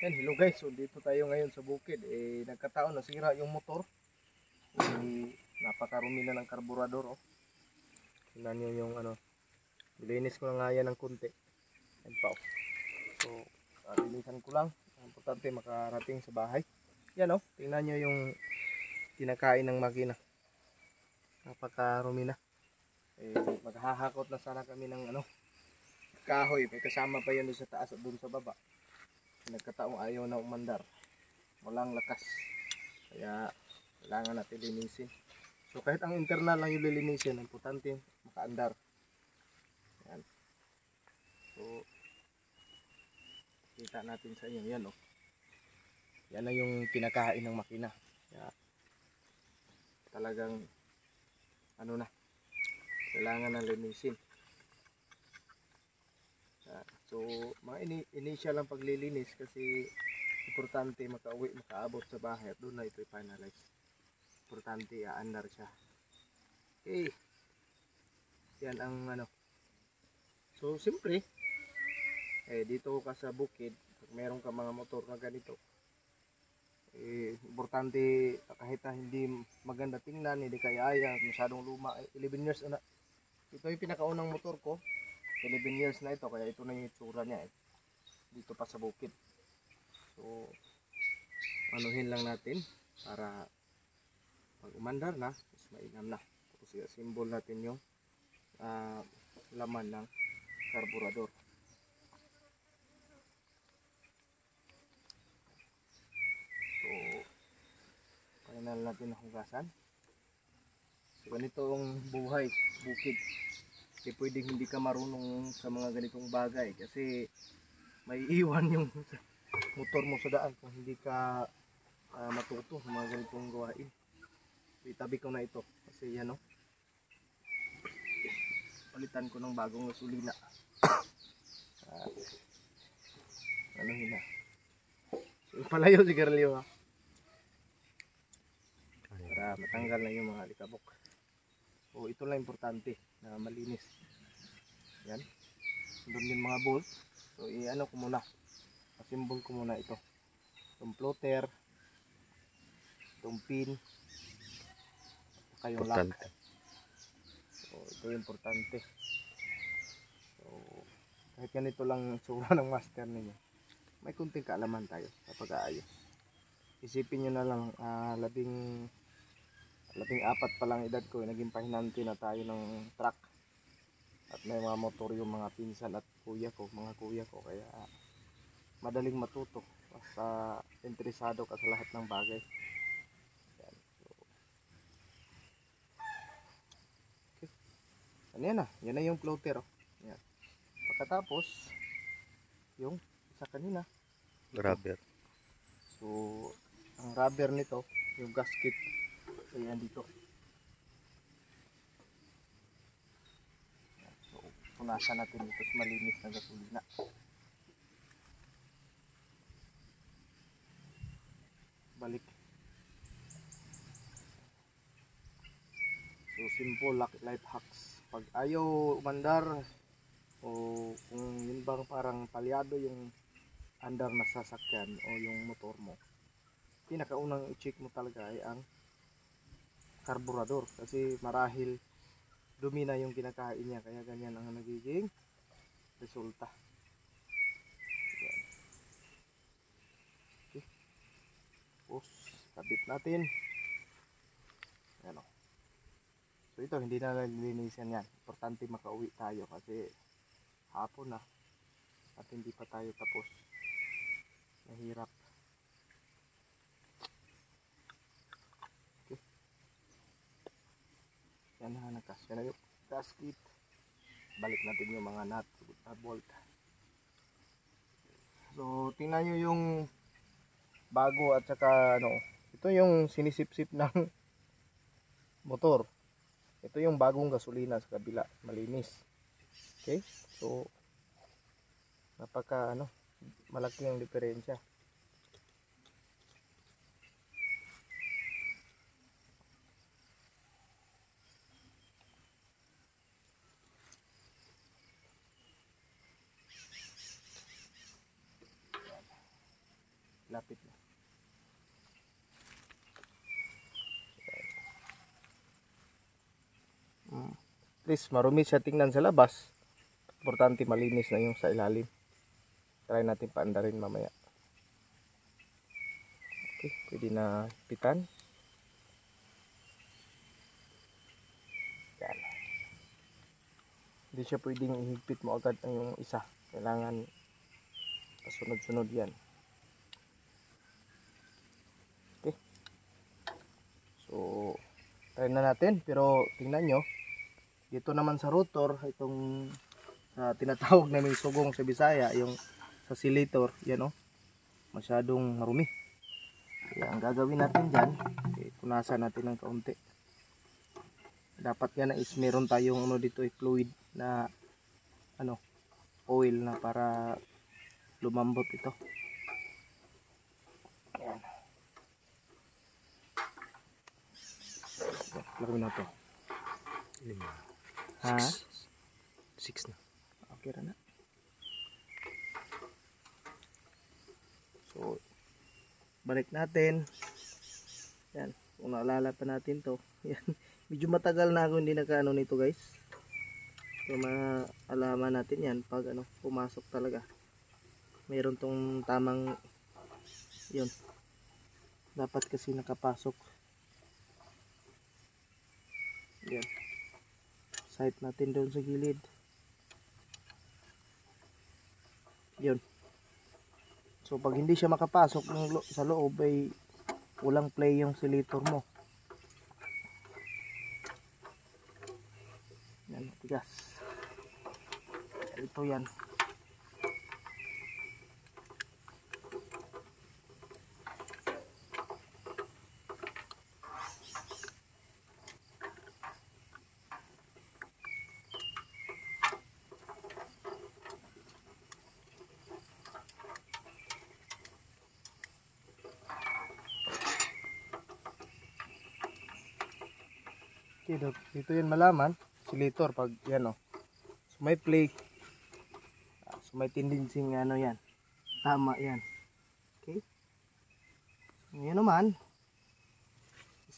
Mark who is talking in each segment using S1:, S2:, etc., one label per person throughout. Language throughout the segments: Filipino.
S1: Yan, hello guys. So dito tayo ngayon sa bukid. Nagkataon nasira yung motor. Napakarumi na ng karburador. Oh. Tingnan nyo yung ano. Nilinis ko na nga yan ng kunti. Yan pa. Oh. So, linisan ko lang. Importante makarating sa bahay. Yan oh. Tingnan nyo yung kinakain ng makina. Napakarumi na. Maghahakot na sana kami ng ano, kahoy. May kasama pa yun doon sa taas at doon sa baba. Nagkataong ayaw na umandar, walang lakas, kaya kailangan natin linisin. So kahit ang internal lang yung lilinisin, importante makaandar. Yan. So kita natin sa inyo yan. Oh. Yan na yung kinakain ng makina, kaya talagang ano na, kailangan na linisin. So mga initial lang paglilinis kasi importante makauwi, makaabot sa bahay at doon na ito i-finalize. Importante aandar siya. Okay. Yan ang ano. So siyempre dito ka sa bukid, pag meron ka mga motor na ganito, importante kahit na hindi maganda tingnan, hindi kaya masyadong luma, 11 years na. Ito yung pinakaunang motor ko. 11 years na ito, kaya ito na yung itsura niya dito pa sa bukid. So anuhin lang natin para pag umandar na, mas mainam na. Tapos simbol natin yung laman ng karburador. So final natin ang hugasan. So ganito ang buhay bukid. Kasi pwedeng hindi ka marunong sa mga ganitong bagay kasi may iwan yung motor mo sa daan kung hindi ka matuto sa mga ganitong gawain. Itabi ko na ito kasi yan o. Palitan ko ng bagong gasolina. Ano yun na. So palayo si Garlio ha. Para matanggal na yung mga alikabok. So ito lang importante na malinis. Yan. Doon yung mga bolt. So i-ano ko muna. Pasimbol ko muna ito. Itong floater. Itong pin. At yung lock. So ito yung importante. So kahit ganito lang sura ng master ninyo, may kunting kaalaman tayo sa pag-aayos. Isipin nyo na lang, labing apat pa lang edad ko, naging pahinante na tayo ng truck. At may mga motor yung mga pinsan at mga kuya ko, kaya madaling matuto basta interesado ka sa lahat ng bagay. Yan. So, okay. Ano yan ah? Yan na yung floater. Oh. Yan. Pagkatapos, yung isa kanina.
S2: Rubber.
S1: So, ang rubber nito, yung gasket, ayan dito. So, punasan natin dito sa malinis na gasolina. Balik. So, simple life hacks. Pag ayaw umandar, o kung yun bang parang palyado yung andar na sasakyan o yung motor mo, pinakaunang i-check mo talaga ay ang karburador kasi marahil dumi na yung kinakain niya, kaya ganyan ang nagiging resulta. Yan. Okay. Tapos kabit natin. Yan o. So ito hindi na nalilinisan yan. Importante makauwi tayo kasi hapon na at hindi pa tayo tapos. Mahirap. Yan na nakasya na yung gasket. Balik natin yung mga nut at bolt. So tingnan nyo yung bago at saka ano. Ito yung sinisip-sip ng motor. Ito yung bagong gasolina sa kabila. Malinis. Okay. So napaka malaki ang diferensya. Lapit na. At least marumi siya tingnan sa labas. Importante malinis na yung sa ilalim. Try natin paandarin mamaya. Okay, pwede na hipitan. Yan. Hindi siya pwedeng ihigpit mo agad ang yung isa. Kailangan pasunod-sunod yan. Okay. So, try na natin. Pero tingnan nyo. Dito naman sa rotor, itong tinatawag namin sugong sa Bisaya, yung sa oscillator, yan o. Masyadong marumi. Kaya ang gagawin natin dyan, punasan natin ng kaunti. Dapat yan is meron tayong dito fluid na oil na para lumambot ito. Ayan. Lagawin na ito. 5. Ha? 6 na. Okay na. So, balik natin. Yan. Kung naalala pa natin to. Yan. Medyo matagal na ako hindi nakaano nito guys. So, maalaman natin yan pag pumasok talaga. Meron tong tamang yun. Dapat kasi nakapasok. Yan. Sight natin doon sa gilid. Yun. So pag hindi siya makapasok sa loob ay walang play yung oscillator mo. Yan, tigas. Ito yan. Dito yan malaman oscillator pag yan so may play, so may tendency yan tama yan. Okay, ngayon naman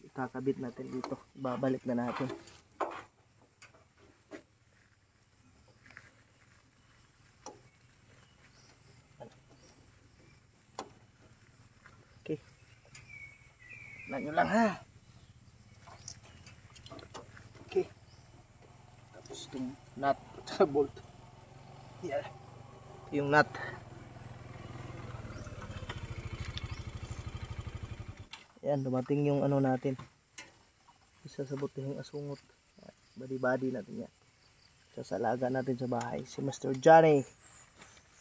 S1: ikakabit natin dito, babalik na natin. Okay, nyo lang ha. Okay. Tapos itong nut at bolt. Yeah. Yung nut. Yan, dumating yung natin. Isa sa butihing asungot. Badi-badi natin yan. Sasalaga natin sa bahay. Si Mr. Johnny.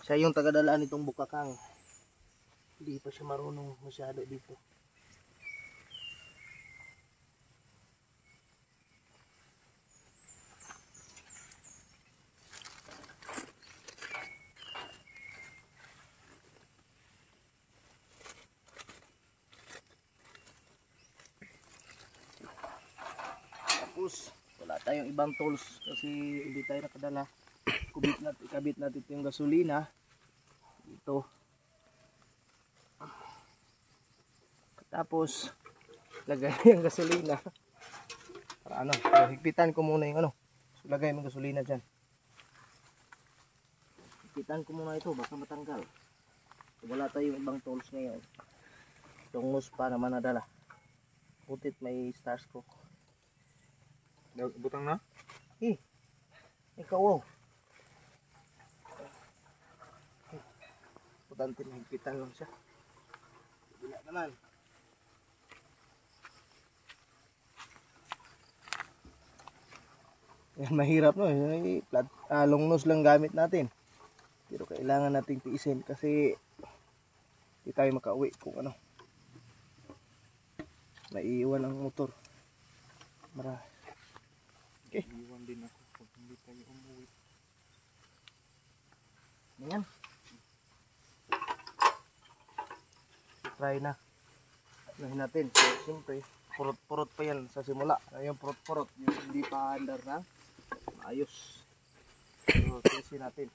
S1: Siya yung tagadala nitong bukakang. Hindi pa siya marunong masyado dito. Wala tayong ibang tools kasi hindi tayo nakadala. Ikabit natin yung gasolina dito. Tapos lagay yung gasolina para higpitan ko muna yung so, lagay yung gasolina dyan. Higpitan ko muna ito baka matanggal. So, wala tayong ibang tools ngayon. Yung nose pa naman nadala. Butit may star stroke. Butang na? Ikaw Putante na higpitan lang siya. Bila naman. Yan, mahirap long nose lang gamit natin. Pero kailangan nating tiisin kasi hindi tayo makauwi kung naiiwan ang motor. Okay. Iwan din ako pag hindi tayo umuwi. Ayan. Try na. Unahin natin. So, siyempre, purot-purot pa yan sa simula. Yung purot-purot, yung hindi pa andar na maayos. So, tiisin natin.